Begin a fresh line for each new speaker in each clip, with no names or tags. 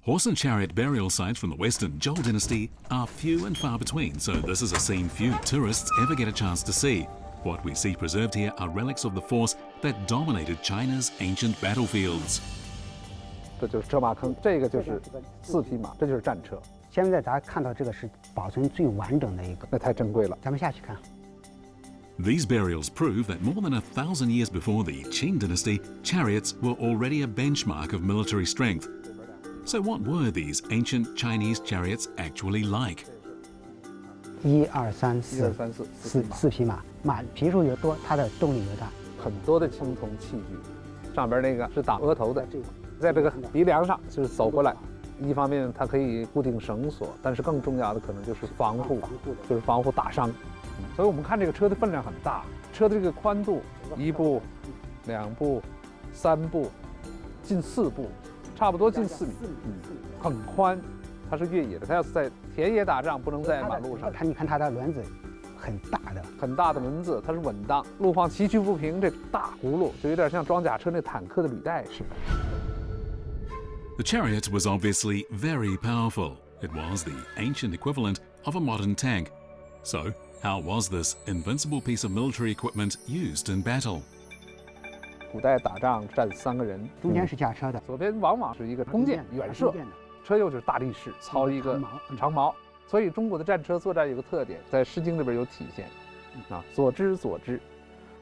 Horse and chariot burial sites from the Western Zhou dynasty are few and far between, so this is a scene few tourists ever get a chance to see. What we see preserved here are relics of the force that dominated China's ancient battlefields.
这就是车马坑，这个就是4匹马，这就是战车。
现在咱看到这个是保存最完整的一个，
那太珍贵了。
咱们下去看。
These burials prove that more than 1,000 years before the Qin dynasty, chariots were already a benchmark of military strength. So what were these ancient Chinese chariots actually like?
1、2、3、4匹马，马匹数越多，它的动力越大。
很多的青铜器具，上边那个是打额头的，在这个鼻梁上就是走过来。一方面它可以固定绳索，但是更重要的可能就是防护，就是防护打伤。所以我们看这个车的分量很大，车的这个宽度1步、2步、3步，近4步。 差不多近4米，很宽，它是越野的。它要是在田野打仗，不能在马路上。
你看它的轮子，很
大的轮子，它是稳当。路况崎岖不平，这大轱辘就有点像装甲车那坦克的履带似的。
The chariot was obviously very powerful. It was the ancient equivalent of a modern tank. So, how was this invincible piece of military equipment used in battle?
古代打仗站3个人，
中间是驾车的，
左边往往是一个弓箭远射，车右就是大力士，操一个长矛。所以中国的战车作战有个特点，在《诗经》里边有体现，左之左之。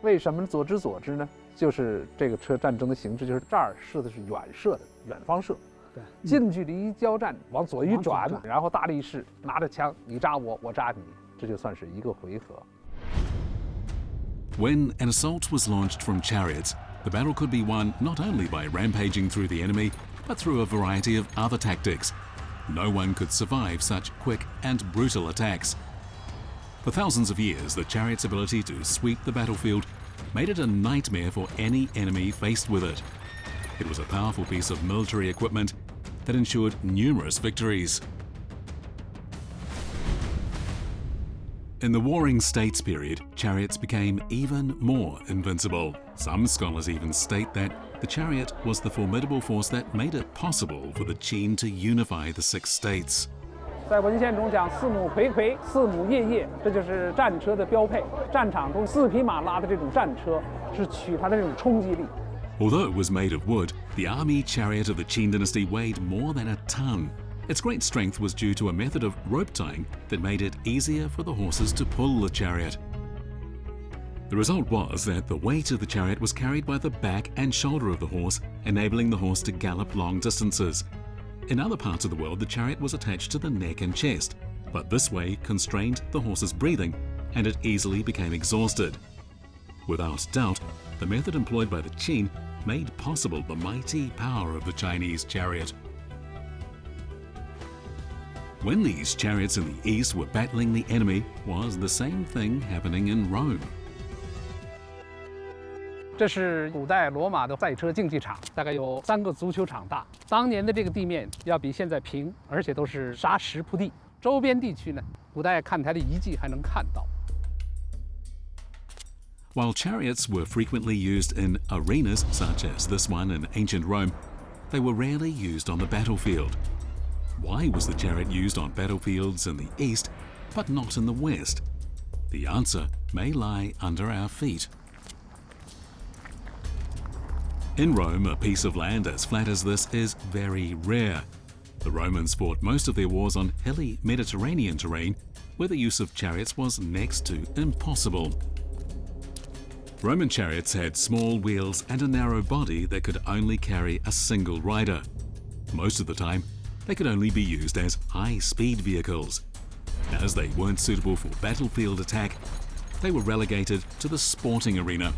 为什么左之左之呢？就是这个车战争的形式，就是这儿射的是远射的，远方射。对，近距离交战往左一转，然后大力士拿着枪，你扎我，我扎你，这就算是一个回合。
When an assault was launched from chariots, the battle could be won not only by rampaging through the enemy, but through a variety of other tactics. No one could survive such quick and brutal attacks. For thousands of years, the chariot's ability to sweep the battlefield made it a nightmare for any enemy faced with it. It was a powerful piece of military equipment that ensured numerous victories. In the Warring States period, chariots became even more invincible. Some scholars even state that the chariot was the formidable force that made it possible for the Qin to unify the 6 states.
在文献中讲4母睽睽，4母夜夜，这就是战车的标配。战场中4匹马拉的这种战车，是取它的这种冲击力。
Although it was made of wood, the army chariot of the Qin dynasty weighed more than a ton. Its great strength was due to a method of rope tying that made it easier for the horses to pull the chariot. The result was that the weight of the chariot was carried by the back and shoulder of the horse, enabling the horse to gallop long distances. In other parts of the world, the chariot was attached to the neck and chest, but this way constrained the horse's breathing, and it easily became exhausted. Without doubt, the method employed by the Qin made possible the mighty power of the Chinese chariot. When these chariots in the east were battling the enemy, was the same thing happening in Rome.
这是古代罗马的赛车竞技场，大概有3个足球场大。当年的这个地面要比现在平，而且都是沙石铺地。周边地区呢，古代看台的遗迹还能看到。
While chariots were frequently used in arenas, such as this one in ancient Rome, they were rarely used on the battlefield. Why was the chariot used on battlefields in the east, but not in the west? The answer may lie under our feet. In Rome, a piece of land as flat as this is very rare. The Romans fought most of their wars on hilly Mediterranean terrain, where the use of chariots was next to impossible. Roman chariots had small wheels and a narrow body that could only carry a single rider. Most of the time, they could only be used as high-speed vehicles. As they weren't suitable for battlefield attack, they were relegated to the sporting arena.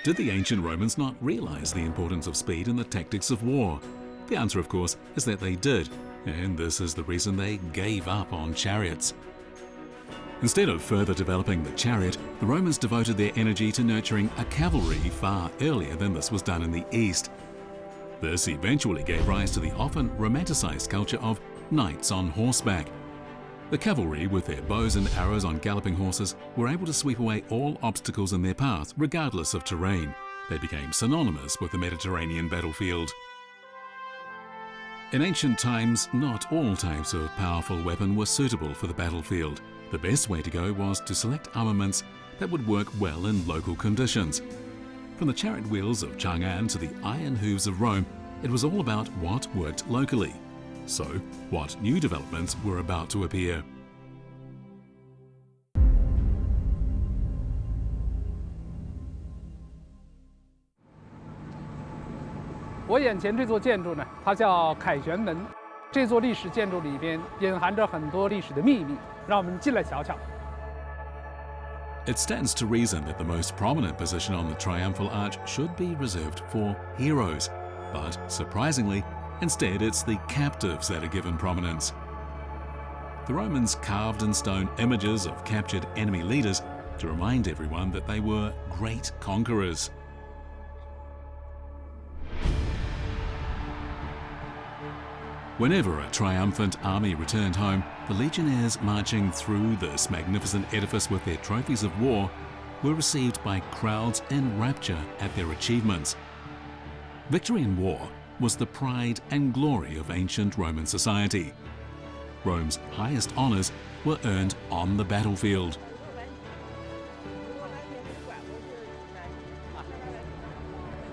Did the ancient Romans not realize the importance of speed in the tactics of war? The answer, of course, is that they did, and this is the reason they gave up on chariots. Instead of further developing the chariot, the Romans devoted their energy to nurturing a cavalry far earlier than this was done in the East. This eventually gave rise to the often romanticized culture of knights on horseback. The cavalry, with their bows and arrows on galloping horses, were able to sweep away all obstacles in their path, regardless of terrain. They became synonymous with the Mediterranean battlefield. In ancient times, not all types of powerful weapon were suitable for the battlefield. The best way to go was to select armaments that would work well in local conditions. From the chariot wheels of Chang'an to the iron hooves of Rome, it was all about what worked locally. So, what new developments were about to appear?
我眼前这座建筑呢，它叫凯旋门。这座历史建筑里边隐含着很多历史的秘密，让我们进来瞧瞧。
It stands to reason that the most prominent position on the triumphal arch should be reserved for heroes. But surprisingly, instead it's the captives that are given prominence. The Romans carved in stone images of captured enemy leaders to remind everyone that they were great conquerors. Whenever a triumphant army returned home, the legionnaires marching through this magnificent edifice with their trophies of war were received by crowds in rapture at their achievements. Victory in war was the pride and glory of ancient Roman society. Rome's highest honors were earned on the battlefield.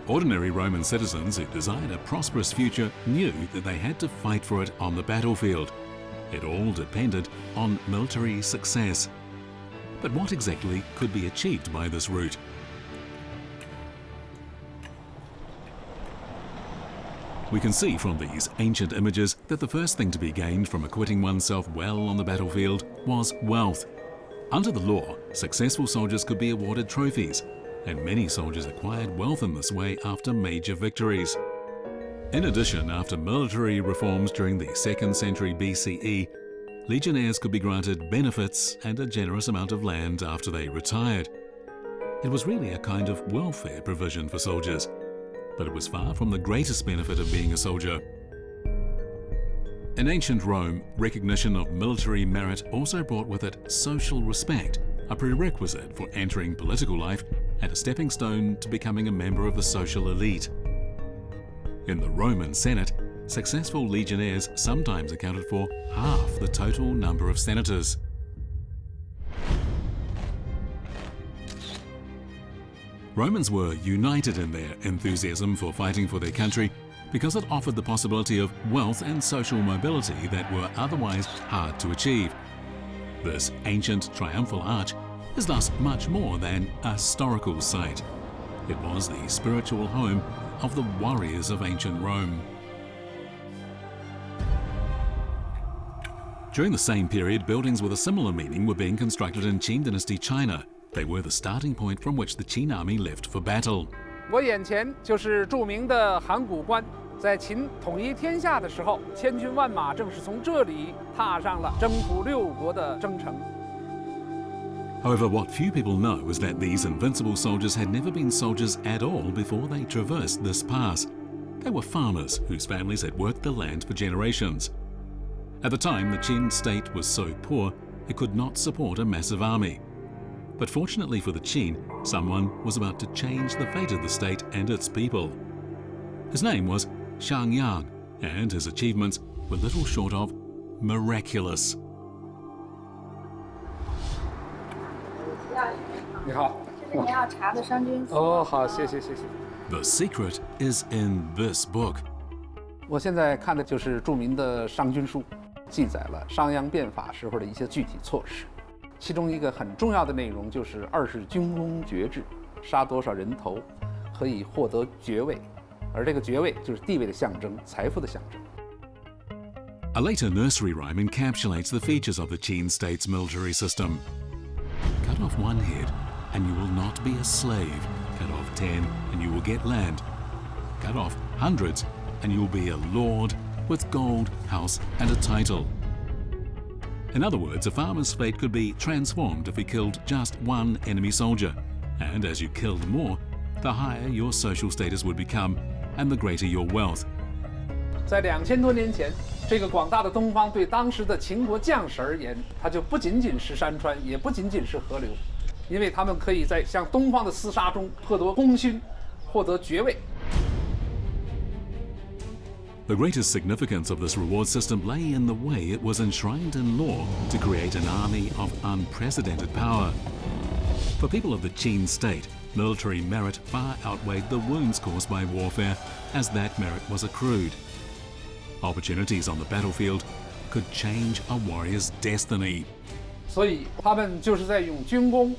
Ordinary Roman citizens who desired a prosperous future knew that they had to fight for it on the battlefield. It all depended on military success. But what exactly could be achieved by this route? We can see from these ancient images that the first thing to be gained from acquitting oneself well on the battlefield was wealth. Under the law, successful soldiers could be awarded trophies, and many soldiers acquired wealth in this way after major victories. In addition, after military reforms during the 2nd century BCE, legionnaires could be granted benefits and a generous amount of land after they retired. It was really a kind of welfare provision for soldiers, but it was far from the greatest benefit of being a soldier. In ancient Rome, recognition of military merit also brought with it social respect, a prerequisite for entering political life and a stepping stone to becoming a member of the social elite. In the Roman Senate, successful legionnaires sometimes accounted for half the total number of senators. Romans were united in their enthusiasm for fighting for their country because it offered the possibility of wealth and social mobility that were otherwise hard to achieve. This ancient triumphal arch is thus much more than a historical site. It was the spiritual home of the warriors of ancient Rome. During the same period, buildings with a similar meaning were being constructed in Qin Dynasty China. They were the starting point from which the Qin army left for battle.
我眼前就是著名的函谷关，在秦统一天下的时候，千军万马正是从这里踏上了征服六国的征程。
However, what few people know is that these invincible soldiers had never been soldiers at all before they traversed this pass. They were farmers whose families had worked the land for generations. At the time, the Qin state was so poor it could not support a massive army. But fortunately for the Qin, someone was about to change the fate of the state and its people. His name was Chang'an, and his achievements were little short of miraculous.
你好，
这是您要查的商君。
哦，好，谢谢。
The secret is in this book.
我现在看的就是著名的商君书，记载了商鞅变法时候的一些具体措施。其中一个很重要的内容就是20军功爵制，杀多少人头可以获得爵位，而这个爵位就是地位的象征，财富的象征。
A later nursery rhyme encapsulates the features of the Qin state's military system. Cut off one head and you will not be a slave. Cut off 10 and you will get land. Cut off hundreds and you will be a lord with gold, house and a title. In other words, a farmer's fate could be transformed if he killed just one enemy soldier. And as you killed more, the higher your social status would become and the greater your wealth.
在2000多年前，这个广大的东方对当时的秦国将士而言，它就不仅仅是山川，也不仅仅是河流，因为他们可以在向东方的厮杀中获得功勋，获得爵位。
The greatest significance of this reward system lay in the way it was enshrined in law to create an army of unprecedented power. For people of the Qin state, military merit far outweighed the wounds caused by warfare, as that merit was accrued. Opportunities on the battlefield could change a warrior's destiny.
所以他们就是在用军功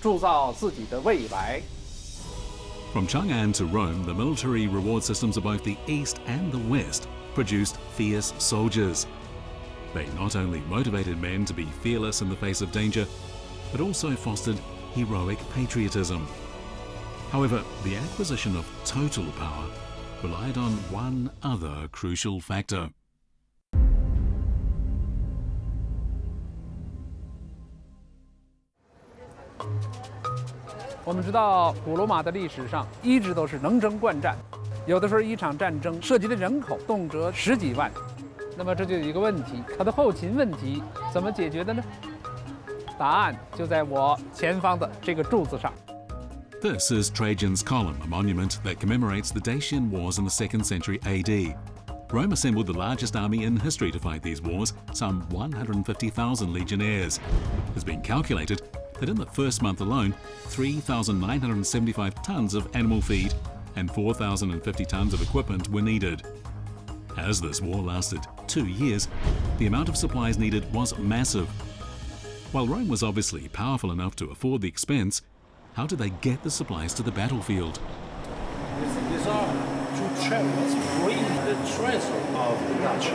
铸造自己的未来。
From Chang'an to Rome, the military reward systems of both the East and the West produced fierce soldiers. They not only motivated men to be fearless in the face of danger, but also fostered heroic patriotism. However, the acquisition of total power relied on one other crucial factor.
我们知道，古罗马的历史上一直都是能征惯战，有的时候一场战争涉及的人口动辄10几万，那么这就有一个问题，它的后勤问题怎么解决的呢？答案就在我前方的这个柱子上。
This is Trajan's Column, a monument that commemorates the Dacian Wars in the 2nd century AD. Rome assembled the largest army in history to fight these wars, some 150,000 legionnaires. It's been calculated that in the first month alone, 3,975 tons of animal feed and 4,050 tons of equipment were needed. As this war lasted 2 years, the amount of supplies needed was massive. While Rome was obviously powerful enough to afford the expense, how did they get the supplies to the battlefield?
These are two chariots bring the treasure of the Dutch.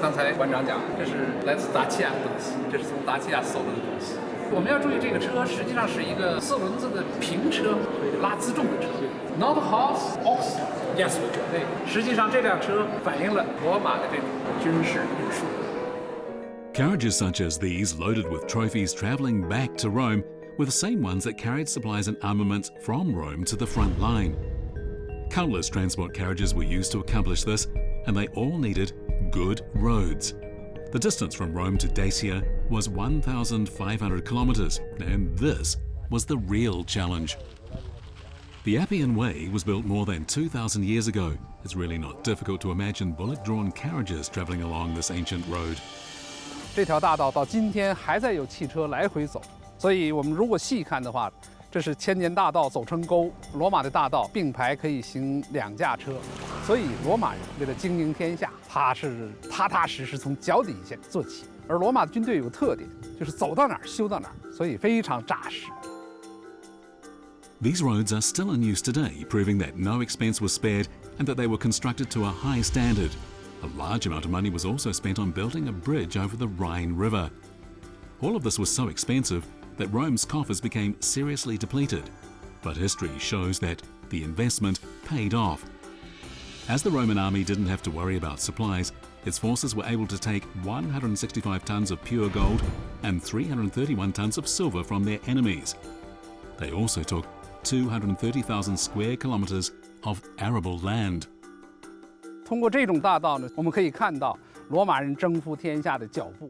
刚才馆长讲，这是来自达契亚的东西，这是从达契亚走的东西。我们要注意，这个车实际上是一个4轮子的平车，拉辎重的车 ，not horse ox。Yes， 对，实际上这辆车反映了罗马的这种军事艺术。
Carriages such as these, loaded with trophies travelling back to Rome, were the same ones that carried supplies and armaments from Rome to the front line. Countless transport carriages were used to accomplish this, and they all needed good roads. The distance from Rome to Dacia was 1,500 kilometres, and this was the real challenge. The Appian Way was built more than 2,000 years ago. It's really not difficult to imagine bullock-drawn carriages travelling along this ancient road.
这条大道到今天还在有汽车来回走，所以我们如果细看的话，这是千年大道走成沟。罗马的大道并排可以行2架车，所以罗马人为了经营天下，他是踏踏实实从脚底下做起。而罗马的军队有个特点，就是走到哪儿修到哪儿，所以非常扎实。
These roads are still in use today, proving that no expense was spared and that they were constructed to a high standard. A large amount of money was also spent on building a bridge over the Rhine River. All of this was so expensive that Rome's coffers became seriously depleted. But history shows that the investment paid off. As the Roman army didn't have to worry about supplies, its forces were able to take 165 tons of pure gold and 331 tons of silver from their enemies. They also took 230,000 square kilometers of arable land.
通过这种大道呢，我们可以看到罗马人征服天下的脚步。